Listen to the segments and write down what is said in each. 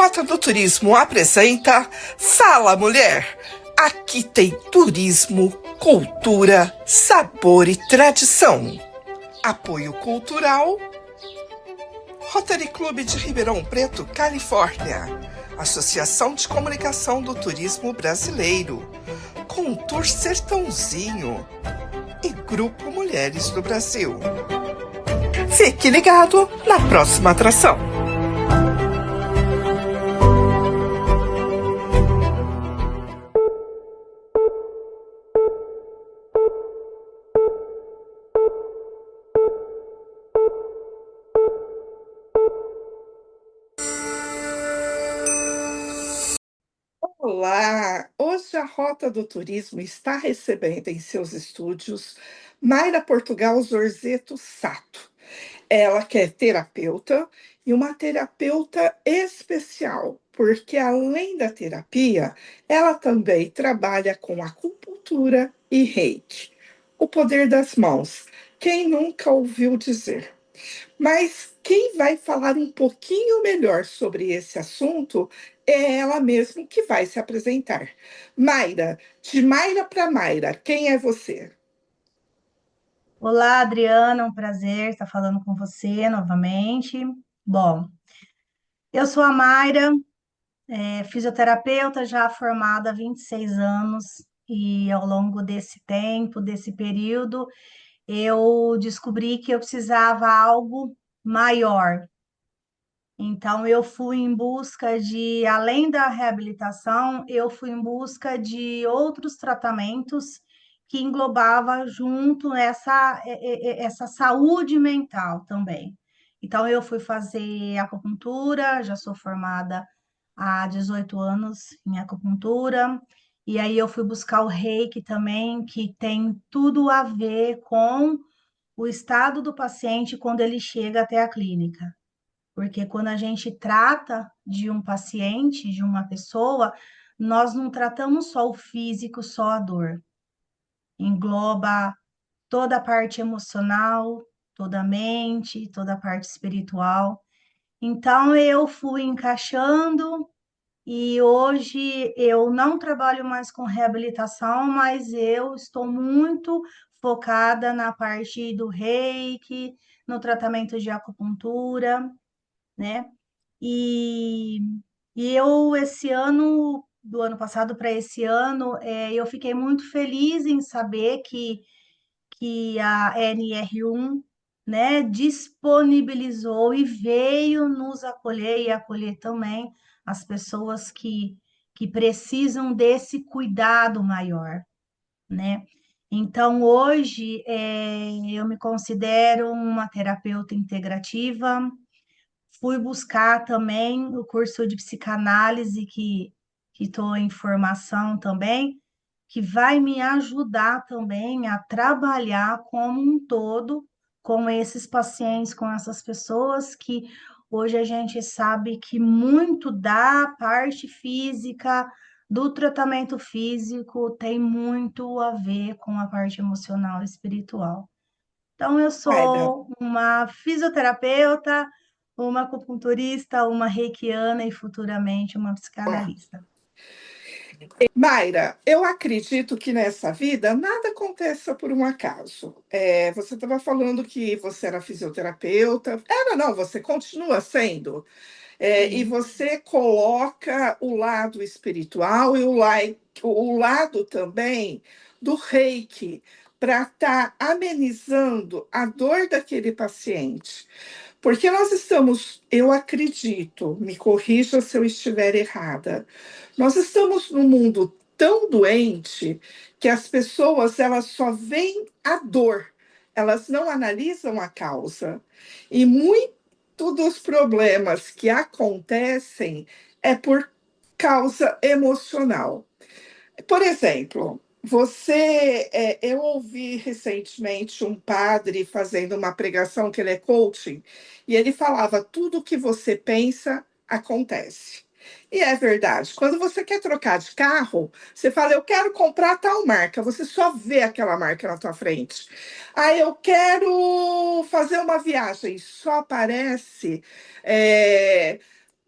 Rota do Turismo apresenta Fala Mulher. Aqui tem turismo, cultura, sabor e tradição. Apoio cultural Rotary Clube de Ribeirão Preto, Califórnia. Associação de Comunicação do Turismo Brasileiro. Contour Sertãozinho e Grupo Mulheres do Brasil. Fique ligado na próxima atração. Olá! Hoje a Rota do Turismo está recebendo em seus estúdios Mayra Portugal Zorzeto Sato. Ela que é terapeuta e uma terapeuta especial, porque além da terapia, ela também trabalha com acupuntura e reiki. O poder das mãos. Quem nunca ouviu dizer? Mas quem vai falar um pouquinho melhor sobre esse assunto é ela mesma que vai se apresentar. Mayra, de Mayra para Mayra, quem é você? Olá, Adriana, um prazer estar falando com você novamente. Bom, eu sou a Mayra, fisioterapeuta já formada há 26 anos e ao longo desse tempo, desse período, eu descobri que eu precisava algo maior. Então, eu fui em busca de, além da reabilitação, eu fui em busca de outros tratamentos que englobava junto essa saúde mental também. Então, eu fui fazer acupuntura, já sou formada há 18 anos em acupuntura, e aí eu fui buscar o reiki também, que tem tudo a ver com o estado do paciente quando ele chega até a clínica. Porque quando a gente trata de um paciente, de uma pessoa, nós não tratamos só o físico, só a dor. Engloba toda a parte emocional, toda a mente, toda a parte espiritual. Então eu fui encaixando e hoje eu não trabalho mais com reabilitação, mas eu estou muito focada na parte do reiki, no tratamento de acupuntura, né? E, e eu, esse ano, do ano passado para esse ano, eu fiquei muito feliz em saber que a NR1, né, disponibilizou e veio nos acolher e acolher também as pessoas que precisam desse cuidado maior, né? Então, hoje, eu me considero uma terapeuta integrativa. Fui buscar também o curso de psicanálise que estou em formação também, que vai me ajudar também a trabalhar como um todo com esses pacientes, com essas pessoas que hoje a gente sabe que muito da parte física, do tratamento físico, tem muito a ver com a parte emocional e espiritual. Então, eu Mayra. sou uma fisioterapeuta, uma acupunturista, uma reikiana e futuramente uma psicanalista. Mayra, eu acredito que nessa vida nada aconteça por um acaso. Você estava falando que você era fisioterapeuta. Era, não, você continua sendo. E Sim. você coloca o lado espiritual e o lado também do reiki para estar amenizando a dor daquele paciente. Porque nós estamos, eu acredito, me corrija se eu estiver errada, nós estamos num mundo tão doente que as pessoas elas só veem a dor, elas não analisam a causa. E muito dos problemas que acontecem é por causa emocional. Por exemplo, eu ouvi recentemente um padre fazendo uma pregação que ele é coaching, e ele falava: tudo que você pensa acontece. E é verdade. Quando você quer trocar de carro, você fala: eu quero comprar tal marca. Você só vê aquela marca na tua frente. Ah, eu quero fazer uma viagem. Só aparece é,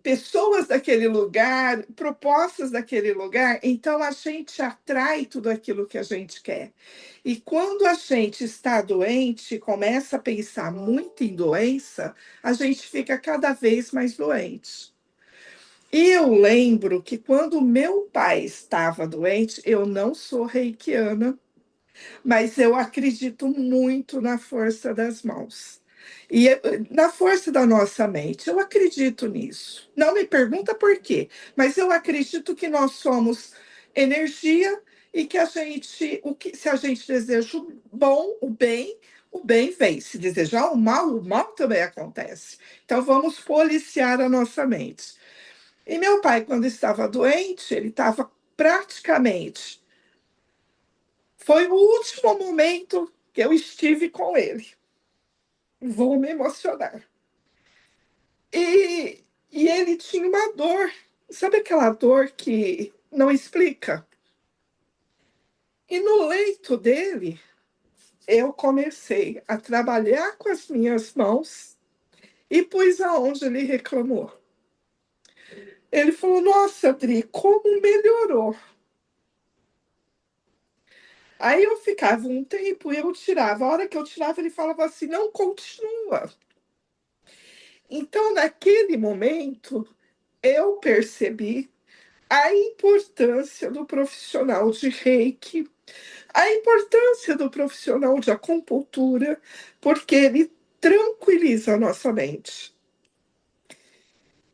pessoas daquele lugar, propostas daquele lugar, então a gente atrai tudo aquilo que a gente quer. E quando a gente está doente, começa a pensar muito em doença, a gente fica cada vez mais doente. E eu lembro que quando meu pai estava doente, eu não sou reikiana, mas eu acredito muito na força das mãos. E na força da nossa mente, eu acredito nisso. Não me pergunta por quê, mas eu acredito que nós somos energia e que a gente, se a gente deseja o bom, o bem vem. Se desejar o mal também acontece. Então vamos policiar a nossa mente. E meu pai, quando estava doente, ele estava praticamente foi o último momento que eu estive com ele. Vou me emocionar. E ele tinha uma dor, sabe aquela dor que não explica? E no leito dele, eu comecei a trabalhar com as minhas mãos e pus aonde ele reclamou. Ele falou: Nossa, Adri, como melhorou. Aí eu ficava um tempo e eu tirava. A hora que eu tirava, ele falava assim: Não, continua. Então, naquele momento, eu percebi a importância do profissional de reiki, a importância do profissional de acupuntura, porque ele tranquiliza a nossa mente.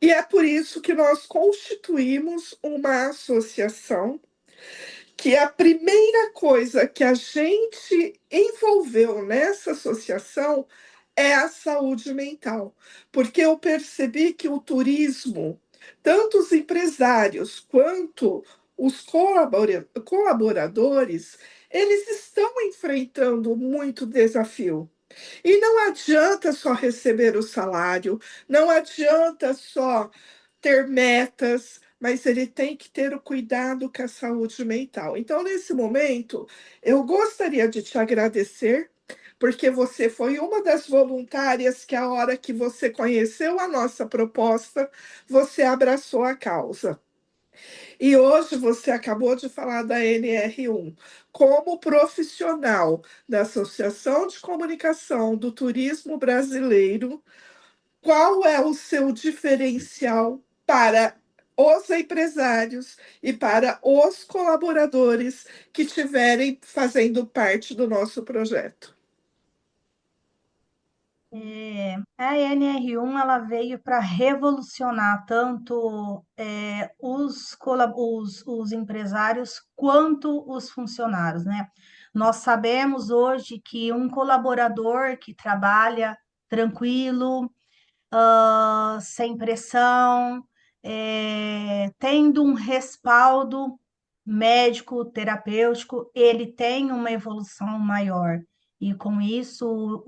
E é por isso que nós constituímos uma associação que a primeira coisa que a gente envolveu nessa associação é a saúde mental, porque eu percebi que o turismo, tanto os empresários quanto os colaboradores, eles estão enfrentando muito desafio. E não adianta só receber o salário, não adianta só ter metas, mas ele tem que ter o cuidado com a saúde mental. Então, nesse momento, eu gostaria de te agradecer, porque você foi uma das voluntárias que, a hora que você conheceu a nossa proposta, você abraçou a causa. E hoje você acabou de falar da NR1. Como profissional da Associação de Comunicação do Turismo Brasileiro, qual é o seu diferencial para os empresários e para os colaboradores que estiverem fazendo parte do nosso projeto? A NR1 ela veio para revolucionar tanto os empresários quanto os funcionários, né? Nós sabemos hoje que um colaborador que trabalha tranquilo, sem pressão, tendo um respaldo médico, terapêutico, ele tem uma evolução maior. E com isso,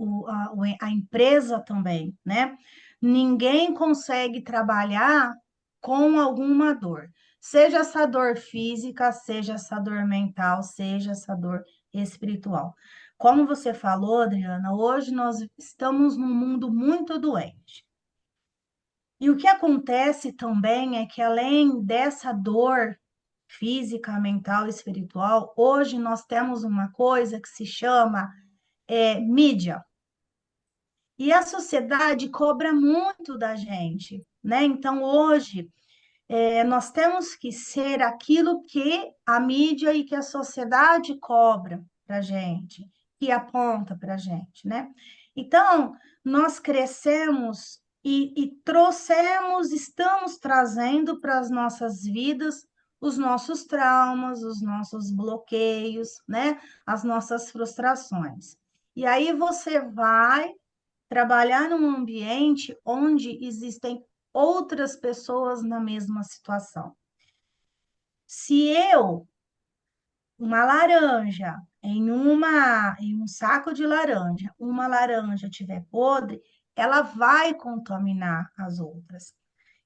a empresa também, né? Ninguém consegue trabalhar com alguma dor, seja essa dor física, seja essa dor mental, seja essa dor espiritual. Como você falou, Adriana, hoje nós estamos num mundo muito doente. E o que acontece também é que, além dessa dor física, mental e espiritual, hoje nós temos uma coisa que se chama mídia. E a sociedade cobra muito da gente, né? Então, hoje, nós temos que ser aquilo que a mídia e que a sociedade cobra para gente, que aponta para gente, né? Então, nós crescemos e trouxemos, estamos trazendo para as nossas vidas os nossos traumas, os nossos bloqueios, né? As nossas frustrações. E aí você vai trabalhar num ambiente onde existem outras pessoas na mesma situação. Se eu, uma laranja, em um saco de laranja, uma laranja estiver podre, ela vai contaminar as outras.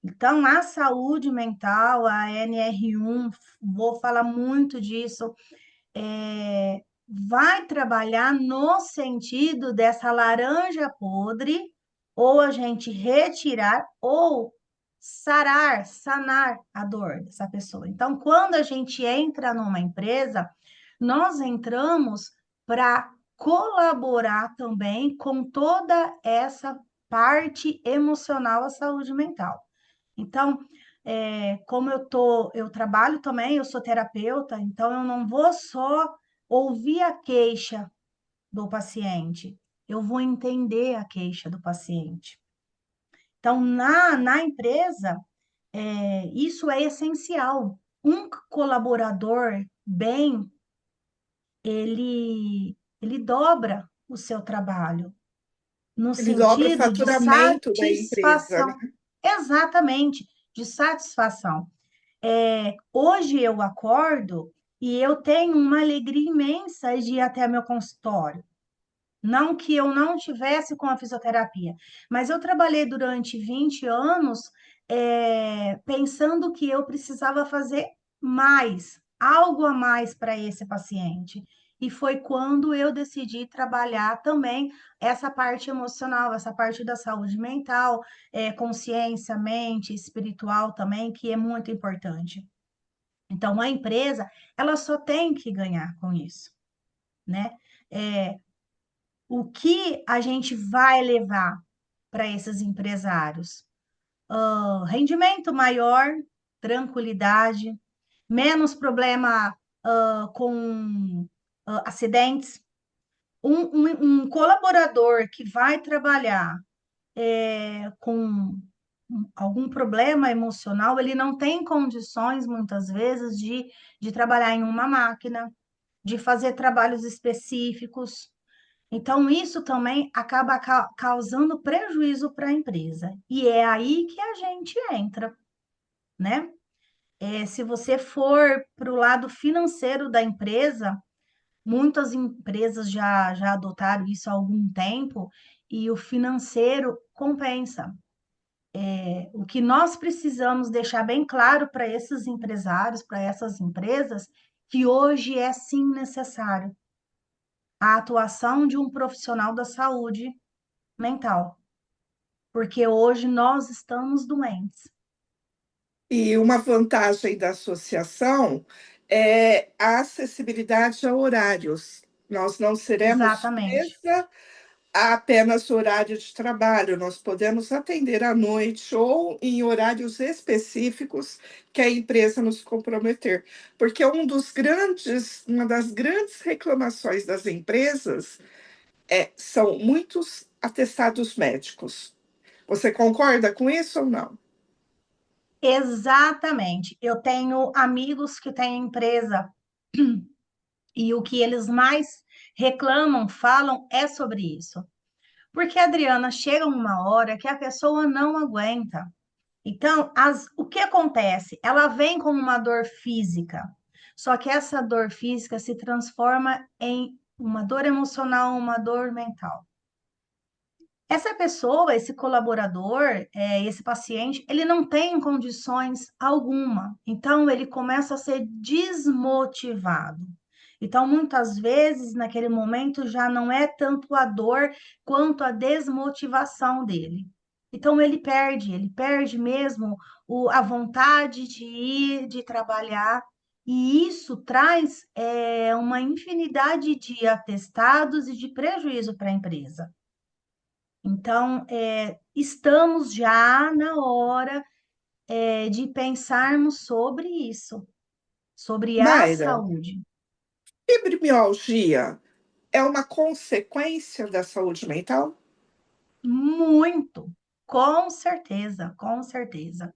Então, a saúde mental, a NR1, vou falar muito disso, vai trabalhar no sentido dessa laranja podre, ou a gente retirar, ou sarar, sanar a dor dessa pessoa. Então, quando a gente entra numa empresa, nós entramos para colaborar também com toda essa parte emocional, a saúde mental. Então, como eu trabalho também, eu sou terapeuta, então eu não vou só ouvir a queixa do paciente, eu vou entender a queixa do paciente. Então, na empresa, isso é essencial. Um colaborador bem, ele dobra o seu trabalho, no Ele dobra o sentido de faturamento da empresa, né? satisfação. Exatamente, de satisfação. Hoje eu acordo e eu tenho uma alegria imensa de ir até meu consultório. Não que eu não tivesse com a fisioterapia, mas eu trabalhei durante 20 anos, pensando que eu precisava fazer mais, algo a mais para esse paciente. E foi quando eu decidi trabalhar também essa parte emocional, essa parte da saúde mental, consciência, mente, espiritual também, que é muito importante. Então, a empresa, ela só tem que ganhar com isso, né? É, o que a gente vai levar para esses empresários? Rendimento maior, tranquilidade, menos problema com acidentes. Um colaborador que vai trabalhar com algum problema emocional, ele não tem condições, muitas vezes, de trabalhar em uma máquina, de fazer trabalhos específicos. Então, isso também acaba causando prejuízo para a empresa. E é aí que a gente entra, né? Se você for para o lado financeiro da empresa, muitas empresas já adotaram isso há algum tempo, e o financeiro compensa. O que nós precisamos deixar bem claro para esses empresários, para essas empresas, que hoje é sim necessário a atuação de um profissional da saúde mental, porque hoje nós estamos doentes. E uma vantagem da associação é a acessibilidade a horários. Nós não seremos Exatamente. presa a apenas horário de trabalho, nós podemos atender à noite ou em horários específicos que a empresa nos comprometer. Porque uma das grandes reclamações das empresas são muitos atestados médicos. Você concorda com isso ou não? Exatamente. Eu tenho amigos que têm empresa e o que eles mais reclamam, falam é sobre isso. Porque, Adriana, chega uma hora que a pessoa não aguenta. Então, o que acontece? Ela vem com uma dor física, só que essa dor física se transforma em uma dor emocional, uma dor mental. Essa pessoa, esse colaborador, esse paciente, ele não tem condições alguma. Então, ele começa a ser desmotivado. Então, muitas vezes, naquele momento, já não é tanto a dor quanto a desmotivação dele. Então, ele perde mesmo a vontade de ir, de trabalhar. E isso traz, uma infinidade de atestados e de prejuízo para a empresa. Então, estamos já na hora, de pensarmos sobre isso, sobre a Mayra, saúde. fibromialgia é uma consequência da saúde mental? Muito, com certeza, com certeza.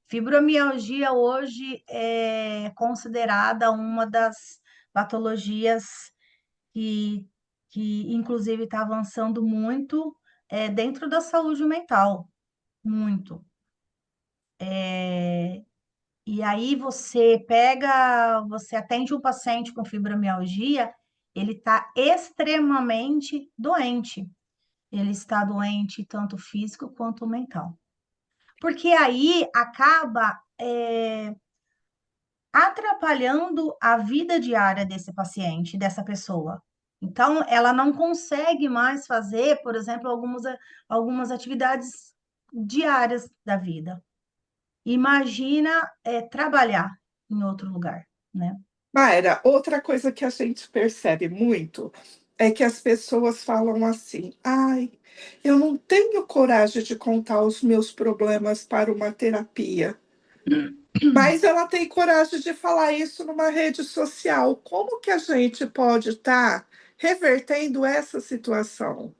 Fibromialgia hoje é considerada uma das patologias que, que inclusive, está avançando muito, dentro da saúde mental, muito. E aí você atende um paciente com fibromialgia, ele está extremamente doente. Ele está doente tanto físico quanto mental. Porque aí acaba, atrapalhando a vida diária desse paciente, dessa pessoa. Então, ela não consegue mais fazer, por exemplo, algumas atividades diárias da vida. Imagina, trabalhar em outro lugar, né? Mayra, outra coisa que a gente percebe muito é que as pessoas falam assim: ai, eu não tenho coragem de contar os meus problemas para uma terapia. Mas ela tem coragem de falar isso numa rede social. Como que a gente pode estar revertendo essa situação?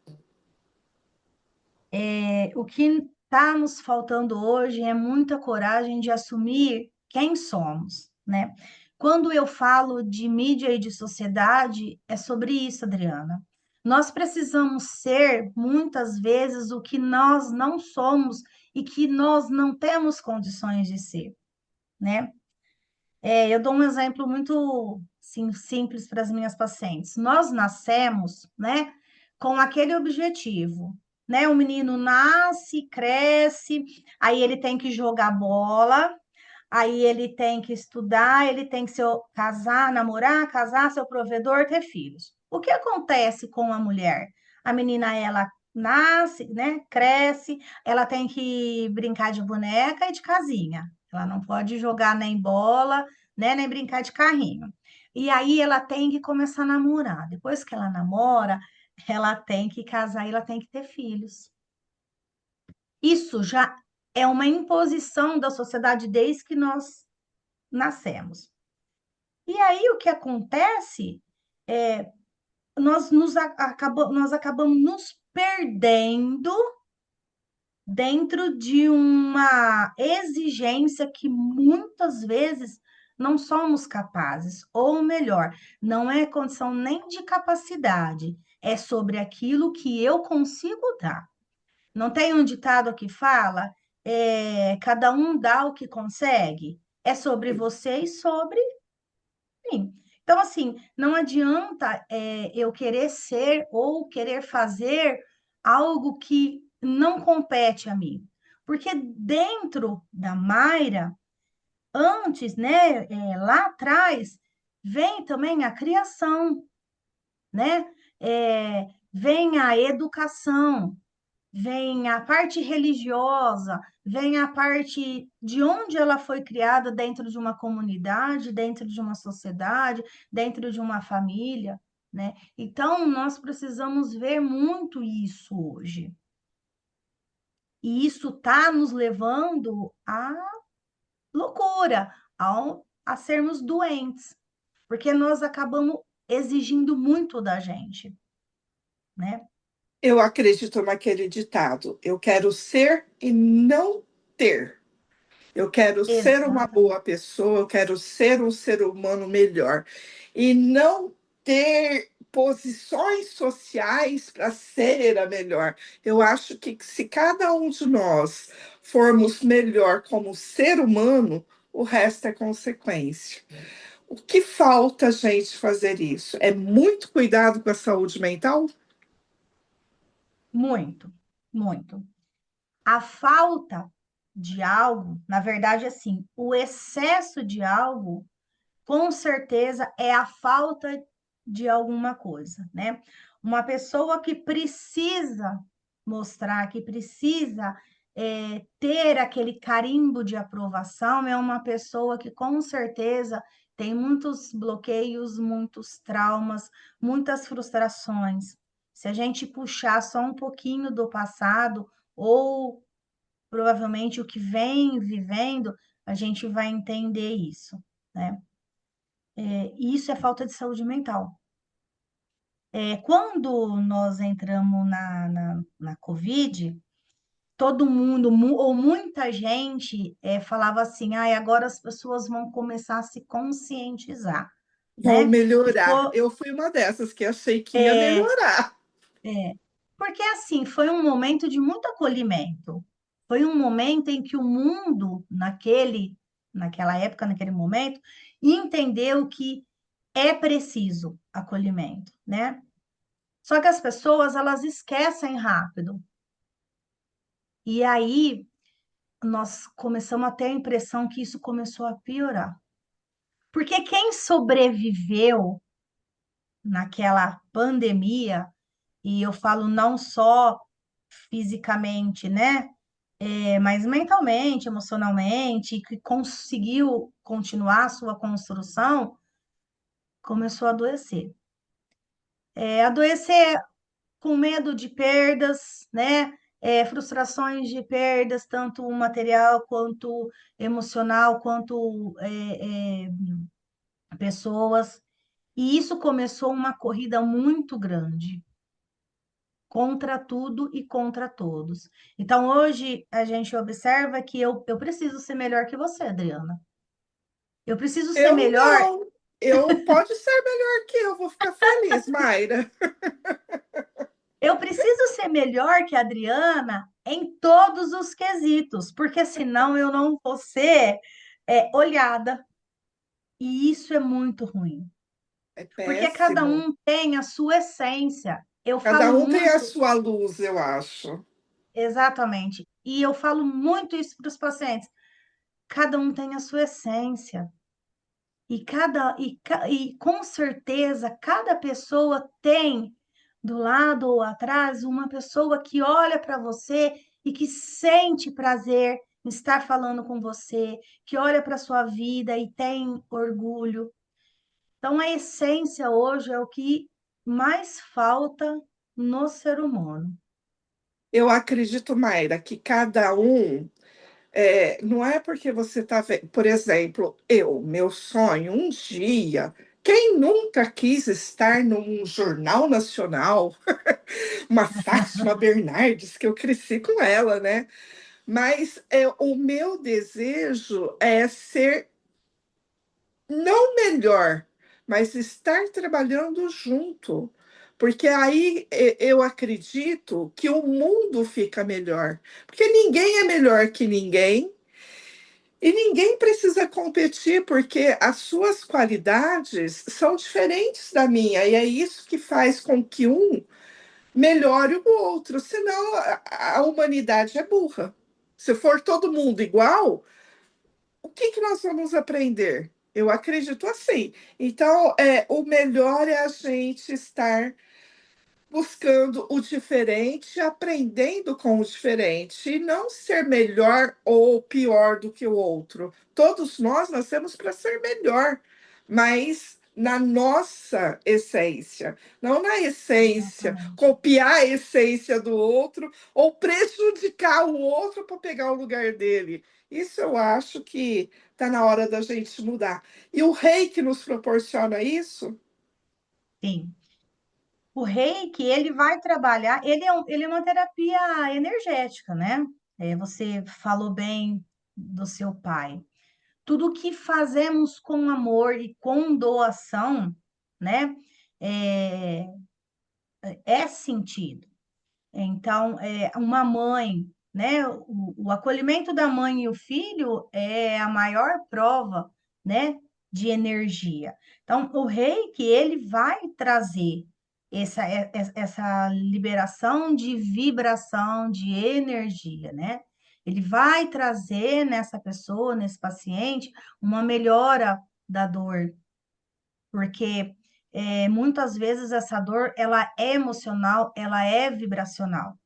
O que está nos faltando hoje é muita coragem de assumir quem somos, né? Quando eu falo de mídia e de sociedade, é sobre isso, Adriana. Nós precisamos ser, muitas vezes, o que nós não somos e que nós não temos condições de ser, né? Eu dou um exemplo muito simples para as minhas pacientes. Nós nascemos, né, com aquele objetivo, né? O menino nasce, cresce, aí ele tem que jogar bola, aí ele tem que estudar, ele tem que casar, namorar, casar, ser o provedor, ter filhos. O que acontece com a mulher? A menina, ela nasce, né, cresce, ela tem que brincar de boneca e de casinha. Ela não pode jogar nem bola, né, nem brincar de carrinho. E aí ela tem que começar a namorar. Depois que ela namora, ela tem que casar e ela tem que ter filhos. Isso já é uma imposição da sociedade desde que nós nascemos. E aí o que acontece é nós acabamos nos perdendo dentro de uma exigência que muitas vezes não somos capazes, ou melhor, não é condição nem de capacidade, é sobre aquilo que eu consigo dar. Não tem um ditado que fala, cada um dá o que consegue? É sobre você e sobre mim. Então, assim, não adianta eu querer ser ou querer fazer algo que não compete a mim. Porque dentro da Mayra, antes, né, lá atrás, vem também a criação, né? Vem a educação, vem a parte religiosa, vem a parte de onde ela foi criada dentro de uma comunidade, dentro de uma sociedade, dentro de uma família, né? Então, nós precisamos ver muito isso hoje. E isso está nos levando à loucura, a sermos doentes, porque nós acabamos exigindo muito da gente, né? Eu acredito naquele ditado: eu quero ser e não ter. Eu quero ser uma Exato. boa pessoa, eu quero ser um ser humano melhor. E não ter posições sociais para ser a melhor. Eu acho que se cada um de nós formos melhor como ser humano, o resto é consequência. O que falta a gente fazer isso? É muito cuidado com a saúde mental? Muito, muito. A falta de algo, na verdade, assim, o excesso de algo, com certeza, é a falta de alguma coisa, né? Uma pessoa que precisa mostrar, que precisa ter aquele carimbo de aprovação, é uma pessoa que, com certeza, tem muitos bloqueios, muitos traumas, muitas frustrações. Se a gente puxar só um pouquinho do passado, ou provavelmente o que vem vivendo, a gente vai entender isso, né? E isso é falta de saúde mental. Quando nós entramos na Covid, todo mundo, ou muita gente, falava assim, ah, agora as pessoas vão começar a se conscientizar, Vão né? E melhorar. foi, Eu fui uma dessas que achei que ia é, melhorar. é, porque assim, foi um momento de muito acolhimento. Foi um momento em que o mundo, naquela época, naquele momento, entendeu que é preciso acolhimento, né? Só que as pessoas, elas esquecem rápido. E aí, nós começamos a ter a impressão que isso começou a piorar. Porque quem sobreviveu naquela pandemia, e eu falo não só fisicamente, né? mas mentalmente, emocionalmente, que conseguiu continuar a sua construção, começou a adoecer. Adoecer com medo de perdas, né? Frustrações de perdas, tanto material quanto emocional, quanto pessoas. E isso começou uma corrida muito grande contra tudo e contra todos. Então, hoje, a gente observa que eu preciso ser melhor que você, Adriana. Eu preciso ser Eu melhor. não. Eu pode ser melhor que eu, vou ficar feliz, Mayra. Eu preciso ser melhor que a Adriana em todos os quesitos, porque senão eu não vou ser olhada. E isso é muito ruim, É porque cada péssimo. um tem a sua essência. Eu Cada falo um tem a muito, sua luz, eu acho. exatamente, e eu falo muito isso para os pacientes. Cada um tem a sua essência. E com certeza cada pessoa tem do lado ou atrás uma pessoa que olha para você e que sente prazer em estar falando com você, que olha para sua vida e tem orgulho. Então a essência hoje é o que mais falta no ser humano. Eu acredito, Mayra, que cada um. Não é porque você está vendo. Por exemplo, meu sonho, um dia. Quem nunca quis estar num jornal nacional, uma Fátima Bernardes, que eu cresci com ela, né? Mas o meu desejo é ser não melhor, mas estar trabalhando junto. Porque aí eu acredito que o mundo fica melhor. Porque ninguém é melhor que ninguém e ninguém precisa competir, porque as suas qualidades são diferentes da minha. E é isso que faz com que um melhore o outro. Senão a humanidade é burra. Se for todo mundo igual, o que que nós vamos aprender? Eu acredito assim. Então, o melhor é a gente estar buscando o diferente, aprendendo com o diferente, e não ser melhor ou pior do que o outro. Todos nós nascemos para ser melhor, mas na nossa essência, não na essência, Exatamente. copiar a essência do outro ou prejudicar o outro para pegar o lugar dele. Isso eu acho que está na hora da gente mudar. E o rei que nos proporciona isso. Sim. O reiki, ele vai trabalhar, ele é uma terapia energética, né? Você falou bem do seu pai. Tudo que fazemos com amor e com doação, né? É, é sentido. Então, uma mãe, né? O acolhimento da mãe e o filho é a maior prova, né? De energia. Então, o reiki, ele vai trazer essa liberação de vibração, de energia, né? Ele vai trazer nessa pessoa, nesse paciente, uma melhora da dor, porque muitas vezes essa dor, ela é emocional, ela é vibracional.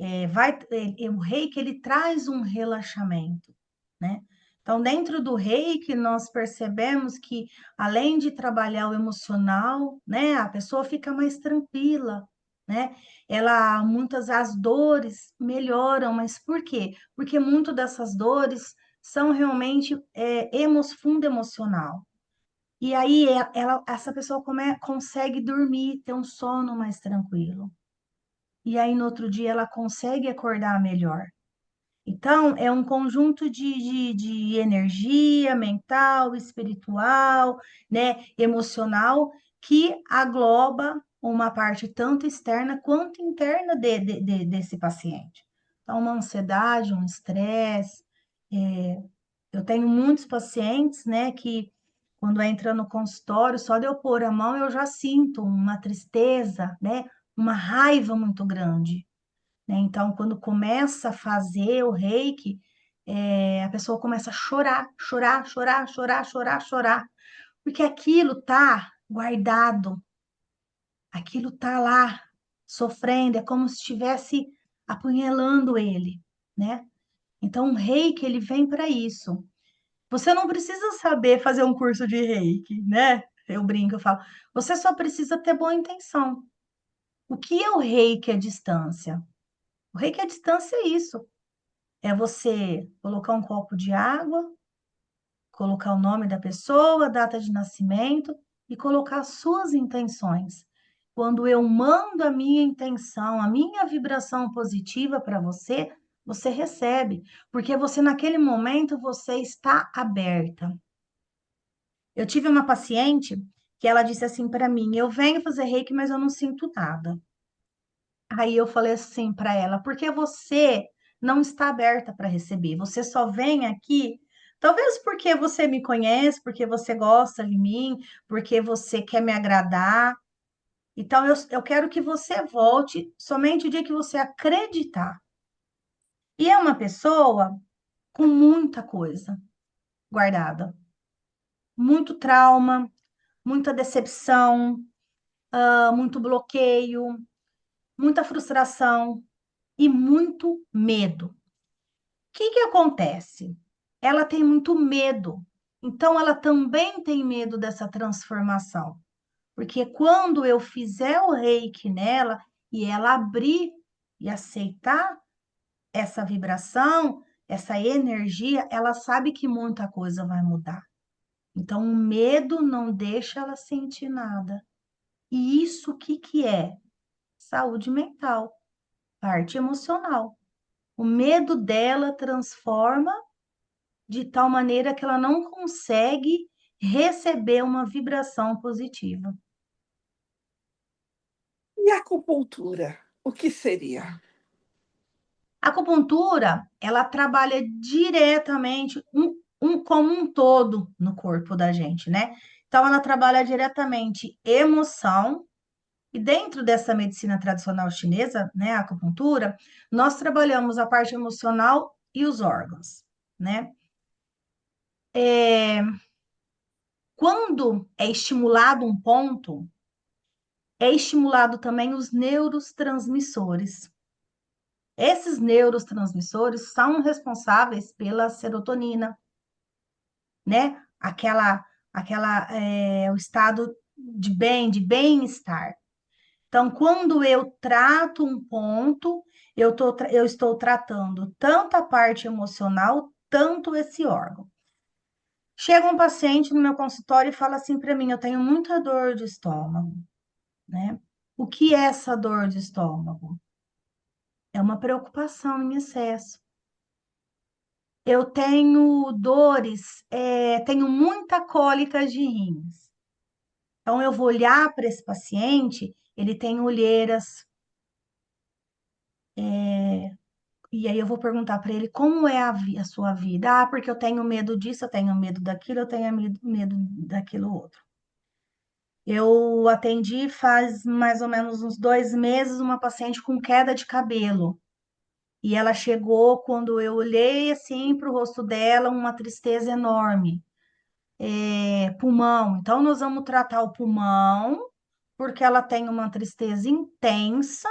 O reiki ele traz um relaxamento, né? Então, dentro do reiki, nós percebemos que, além de trabalhar o emocional, né, a pessoa fica mais tranquila, né? Muitas as dores melhoram, mas por quê? Porque muito dessas dores são realmente fundo emocional. E aí, essa pessoa consegue dormir, ter um sono mais tranquilo. E aí no outro dia ela consegue acordar melhor. Então, é um conjunto de energia mental, espiritual, né, emocional, que agloba uma parte tanto externa quanto interna desse paciente. Então, uma ansiedade, um estresse. Eu tenho muitos pacientes, né, que quando entra no consultório, só de eu pôr a mão, eu já sinto uma tristeza, né, uma raiva muito grande, né? Então, quando começa a fazer o reiki, a pessoa começa a chorar, chorar, chorar, chorar, chorar, chorar, porque aquilo tá guardado, aquilo tá lá, sofrendo, é como se estivesse apunhalando ele, né? Então, o reiki, ele vem para isso. Você não precisa saber fazer um curso de reiki, né? Eu brinco, eu falo. Você só precisa ter boa intenção. O que é o reiki à distância? O reiki à distância é isso. É você colocar um copo de água, colocar o nome da pessoa, data de nascimento e colocar as suas intenções. Quando eu mando a minha intenção, a minha vibração positiva para você, você recebe, porque você naquele momento você está aberta. Eu tive uma paciente que ela disse assim para mim: "Eu venho fazer reiki, mas eu não sinto nada". Aí eu falei assim para ela: "Porque você não está aberta para receber. Você só vem aqui, talvez porque você me conhece, porque você gosta de mim, porque você quer me agradar. Então eu quero que você volte somente o dia que você acreditar". E é uma pessoa com muita coisa guardada, muito trauma, muita decepção, muito bloqueio, muita frustração e muito medo. O que que acontece? Ela tem muito medo. Então, ela também tem medo dessa transformação. Porque quando eu fizer o reiki nela e ela abrir e aceitar essa vibração, essa energia, ela sabe que muita coisa vai mudar. Então, o medo não deixa ela sentir nada. E isso o que que é? Saúde mental, parte emocional. O medo dela transforma de tal maneira que ela não consegue receber uma vibração positiva. E a acupuntura? O que seria? A acupuntura, ela trabalha diretamente como um todo no corpo da gente, né? Então, ela trabalha diretamente emoção, e dentro dessa medicina tradicional chinesa, né, a acupuntura, nós trabalhamos a parte emocional e os órgãos, né? Quando é estimulado um ponto, é estimulado também os neurotransmissores. Esses neurotransmissores são responsáveis pela serotonina, né? O estado de bem, de bem-estar. Então, quando eu trato um ponto, eu estou tratando tanto a parte emocional, tanto esse órgão. Chega um paciente no meu consultório e fala assim para mim: eu tenho muita dor de estômago, né? O que é essa dor de estômago? É uma preocupação em excesso. Eu tenho dores, tenho muita cólica de rins. Então, eu vou olhar para esse paciente, ele tem olheiras, e aí eu vou perguntar para ele como é a sua vida. Ah, porque eu tenho medo disso, eu tenho medo daquilo, eu tenho medo daquilo outro. Eu atendi faz mais ou menos uns 2 meses uma paciente com queda de cabelo. E ela chegou, quando eu olhei assim para o rosto dela, uma tristeza enorme. Pulmão. Então, nós vamos tratar o pulmão, porque ela tem uma tristeza intensa,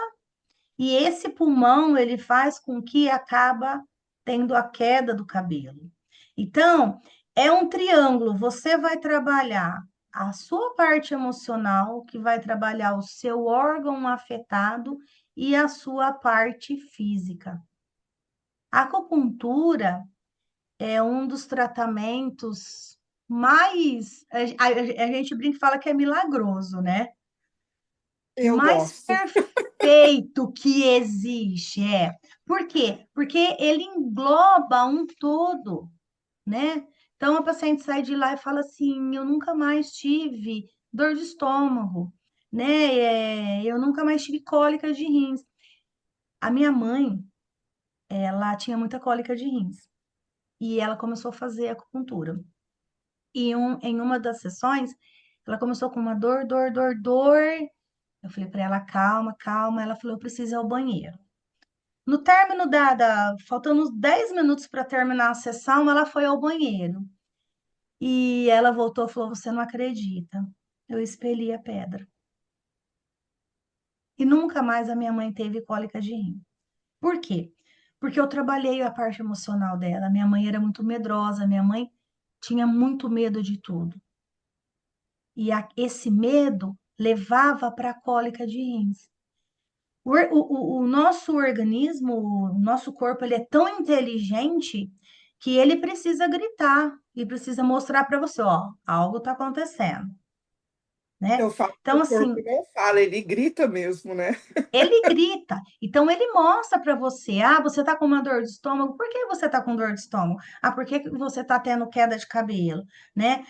e esse pulmão, ele faz com que acaba tendo a queda do cabelo. Então, é um triângulo. Você vai trabalhar a sua parte emocional, que vai trabalhar o seu órgão afetado e a sua parte física. A acupuntura é um dos tratamentos mais. A gente brinca e fala que é milagroso, né? Eu Mais gosto. perfeito que existe, é. Por quê? Porque ele engloba um todo, né? Então a paciente sai de lá e fala assim: eu nunca mais tive dor de estômago, né? Eu nunca mais tive cólica de rins. A minha mãe, ela tinha muita cólica de rins e ela começou a fazer acupuntura. E em uma das sessões, ela começou com uma dor, dor, dor, dor. Eu falei para ela, calma, calma. Ela falou, eu preciso ir ao banheiro. No término faltando uns 10 minutos para terminar a sessão, ela foi ao banheiro. E ela voltou e falou, você não acredita. Eu expeli a pedra. E nunca mais a minha mãe teve cólica de rim. Por quê? porque eu trabalhei a parte emocional dela. Minha mãe era muito medrosa, minha mãe tinha muito medo de tudo. E esse medo levava para a cólica de rins. O nosso organismo, o nosso corpo, ele é tão inteligente que ele precisa gritar e precisa mostrar para você, ó, algo está acontecendo, né? Eu falo que Então, o corpo assim, não fala, ele grita mesmo, né? ele grita, então ele mostra para você, ah, você tá com uma dor de estômago, por que você tá com dor de estômago? Ah, por que que você tá tendo queda de cabelo, né?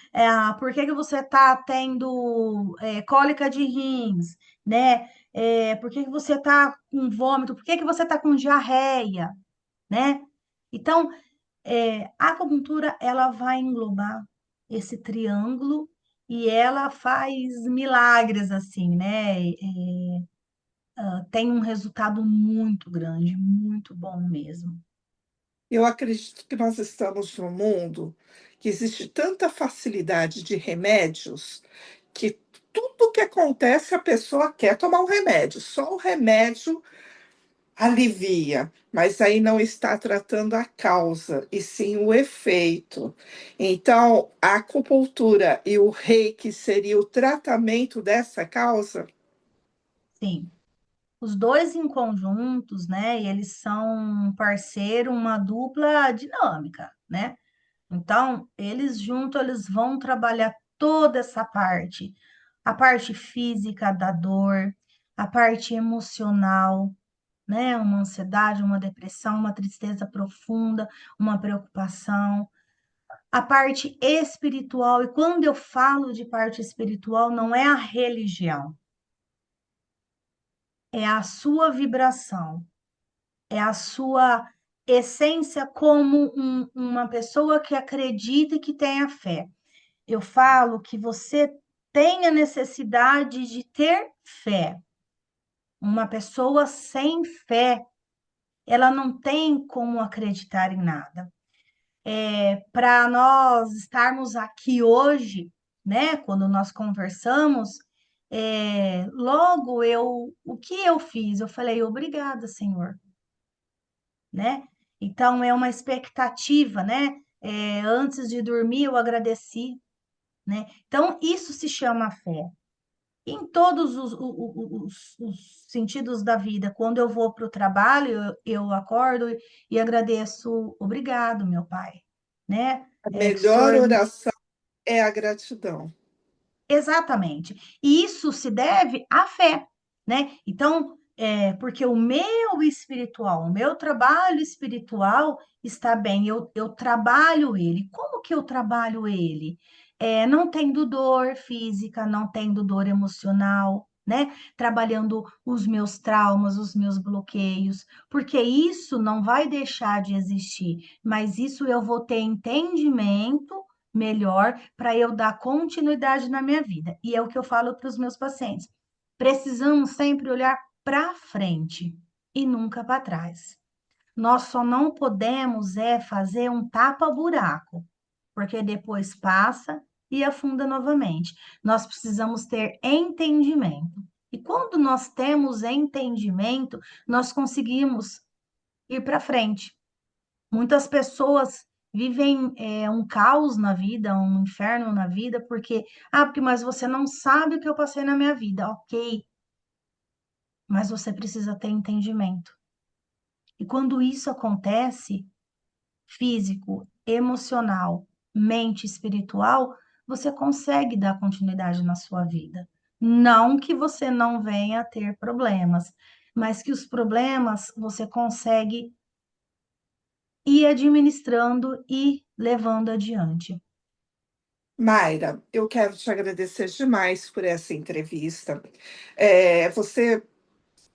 Por que que você tá tendo cólica de rins, né? Por que que você tá com vômito? Por que que você tá com diarreia, né? Então, a acupuntura, ela vai englobar esse triângulo e ela faz milagres, assim, né? Tem um resultado muito grande, muito bom mesmo. Eu acredito que nós estamos num mundo que existe tanta facilidade de remédios que tudo que acontece a pessoa quer tomar um remédio, só o remédio alivia, mas aí não está tratando a causa, e sim o efeito. Então, a acupuntura e o reiki seria o tratamento dessa causa? Sim, os dois em conjuntos, né? E eles são um parceiro, uma dupla dinâmica, né? Então, eles juntos, eles vão trabalhar toda essa parte, a parte física da dor, a parte emocional, né? Uma ansiedade, uma depressão, uma tristeza profunda, uma preocupação. A parte espiritual, e quando eu falo de parte espiritual, não é a religião, é a sua vibração, é a sua essência como uma pessoa que acredita e que tenha fé. Eu falo que você tem a necessidade de ter fé. Uma pessoa sem fé, ela não tem como acreditar em nada. Para nós estarmos aqui hoje, né, quando nós conversamos, logo o que eu fiz? Eu falei, obrigada, Senhor, né? Então é uma expectativa, né? Antes de dormir, eu agradeci, né? Então isso se chama fé. Em todos os sentidos da vida, quando eu vou para o trabalho, eu acordo e agradeço, obrigado, meu pai, né? A Que o melhor senhor oração é a gratidão. Exatamente. E isso se deve à fé, né? Então, porque o meu espiritual, o meu trabalho espiritual está bem, eu trabalho ele. Como que eu trabalho ele? Não tendo dor física, não tendo dor emocional, né? Trabalhando os meus traumas, os meus bloqueios, porque isso não vai deixar de existir, mas isso eu vou ter entendimento melhor para eu dar continuidade na minha vida. E é o que eu falo para os meus pacientes. Precisamos sempre olhar para frente e nunca para trás. Nós só não podemos fazer um tapa-buraco, porque depois passa e afunda novamente. Nós precisamos ter entendimento. E quando nós temos entendimento, nós conseguimos ir para frente. Muitas pessoas vivem um caos na vida, um inferno na vida, porque mas você não sabe o que eu passei na minha vida, ok, mas você precisa ter entendimento. E quando isso acontece, físico, emocional, mente, espiritual, você consegue dar continuidade na sua vida. Não que você não venha a ter problemas, mas que os problemas você consegue ir administrando e levando adiante. Mayra, eu quero te agradecer demais por essa entrevista. Você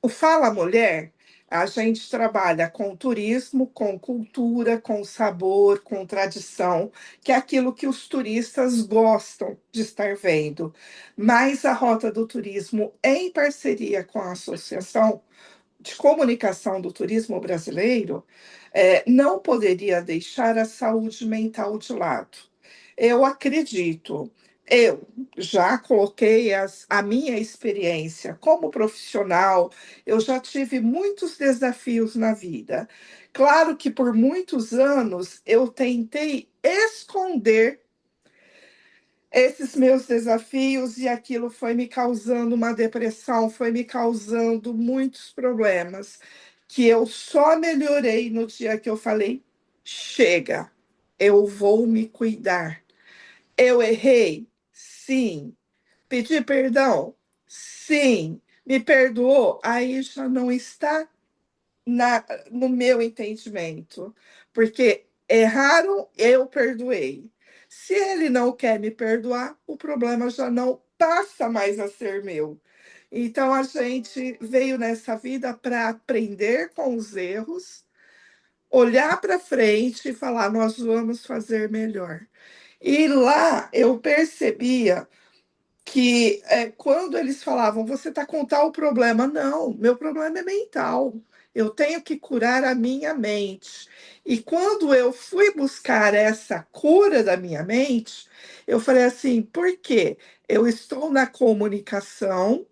O Fala Mulher, a gente trabalha com turismo, com cultura, com sabor, com tradição, que é aquilo que os turistas gostam de estar vendo. Mas a Rota do Turismo, em parceria com a Associação de Comunicação do Turismo Brasileiro, não poderia deixar a saúde mental de lado. Eu acredito Eu já coloquei a minha experiência como profissional, eu já tive muitos desafios na vida. Claro que por muitos anos eu tentei esconder esses meus desafios e aquilo foi me causando uma depressão, foi me causando muitos problemas, que eu só melhorei no dia que eu falei: chega, eu vou me cuidar. Eu errei? Sim. Pedi perdão? Sim. Me perdoou? Aí já não está no meu entendimento, porque erraram, eu perdoei. Se ele não quer me perdoar, o problema já não passa mais a ser meu. Então a gente veio nessa vida para aprender com os erros, olhar para frente e falar: nós vamos fazer melhor. E lá eu percebia que quando eles falavam, você está com tal problema, não, meu problema é mental. Eu tenho que curar a minha mente. E quando eu fui buscar essa cura da minha mente, eu falei assim, por quê? Eu estou na comunicação,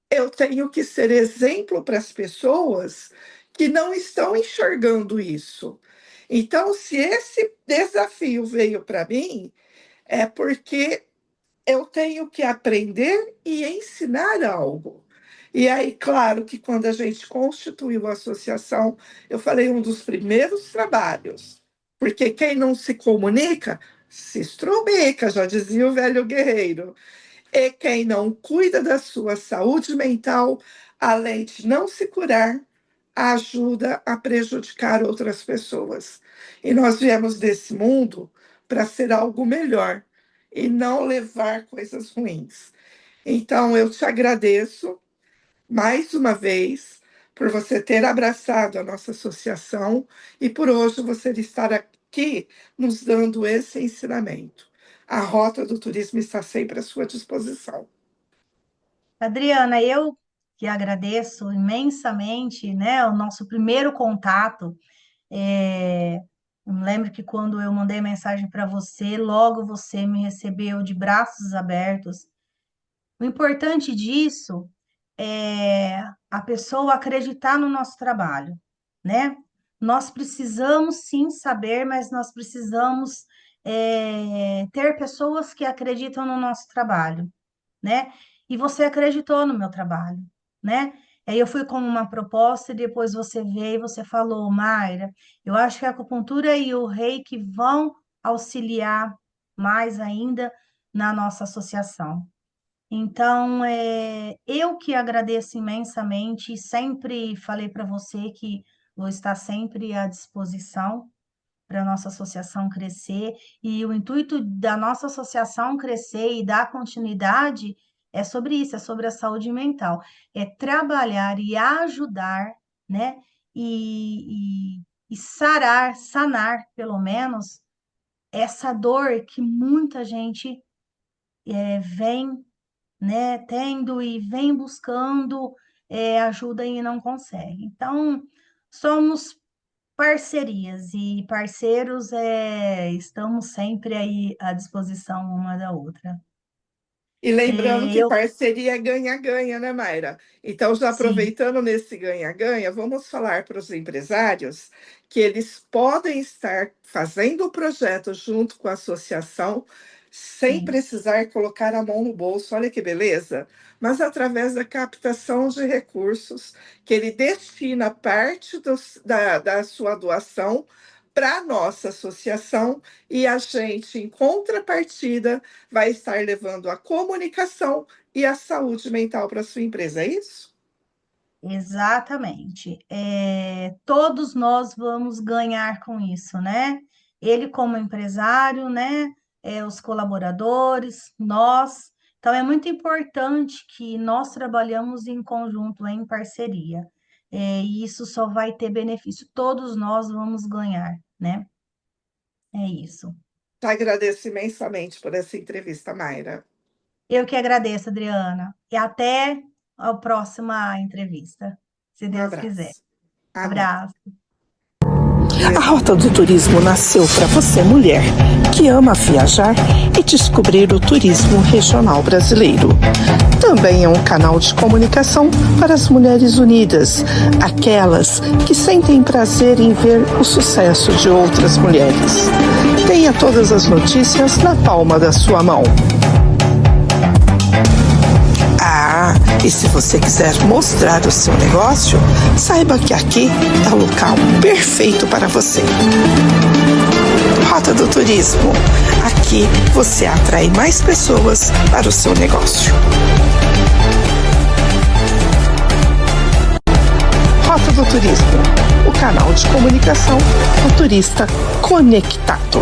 eu tenho que ser exemplo para as pessoas que não estão enxergando isso. Então, se esse desafio veio para mim, é porque eu tenho que aprender e ensinar algo. E aí, claro que quando a gente constituiu a associação, eu falei um dos primeiros trabalhos, porque quem não se comunica, se estrumica, já dizia o velho guerreiro. E quem não cuida da sua saúde mental, além de não se curar, ajuda a prejudicar outras pessoas. E nós viemos desse mundo para ser algo melhor e não levar coisas ruins. Então, eu te agradeço mais uma vez por você ter abraçado a nossa associação e por hoje você estar aqui nos dando esse ensinamento. A Rota do Turismo está sempre à sua disposição. Adriana, eu que agradeço imensamente, né, o nosso primeiro contato. Eu me lembro que quando eu mandei mensagem para você, logo você me recebeu de braços abertos. O importante disso é a pessoa acreditar no nosso trabalho, né? Nós precisamos sim saber, mas nós precisamos ter pessoas que acreditam no nosso trabalho, né? E você acreditou no meu trabalho, né? Aí eu fui com uma proposta e depois você veio e você falou, Mayra, eu acho que a acupuntura e o reiki vão auxiliar mais ainda na nossa associação. Então, eu que agradeço imensamente e sempre falei para você que vou estar sempre à disposição para a nossa associação crescer. E o intuito da nossa associação crescer e dar continuidade é sobre isso, é sobre a saúde mental. É trabalhar e ajudar, né? E sarar, sanar, pelo menos, essa dor que muita gente vem, né, tendo e vem buscando ajuda e não consegue. Então, somos parcerias e parceiros estamos sempre aí à disposição uma da outra. E lembrando que Eu, parceria é ganha-ganha, né, Mayra? Então, já sim, aproveitando nesse ganha-ganha, vamos falar para os empresários que eles podem estar fazendo o projeto junto com a associação, sem sim, precisar colocar a mão no bolso, olha que beleza, mas através da captação de recursos, que ele destina parte da sua doação para a nossa associação e a gente, em contrapartida, vai estar levando a comunicação e a saúde mental para sua empresa, é isso? exatamente. Todos nós vamos ganhar com isso, né? Ele como empresário, né? Os colaboradores, nós. Então, é muito importante que nós trabalhamos em conjunto, em parceria. E isso só vai ter benefício. Todos nós vamos ganhar, né? É isso. Te agradeço imensamente por essa entrevista, Mayra. Eu que agradeço, Adriana. E até a próxima entrevista, se Um Deus quiser. abraço. Amém. Abraço. A Rota do Turismo nasceu para você, mulher, que ama viajar e descobrir o turismo regional brasileiro. Também é um canal de comunicação para as mulheres unidas, aquelas que sentem prazer em ver o sucesso de outras mulheres. Tenha todas as notícias na palma da sua mão. E se você quiser mostrar o seu negócio, saiba que aqui é o local perfeito para você. Rota do Turismo. Aqui você atrai mais pessoas para o seu negócio. Rota do Turismo, o canal de comunicação do turista conectado.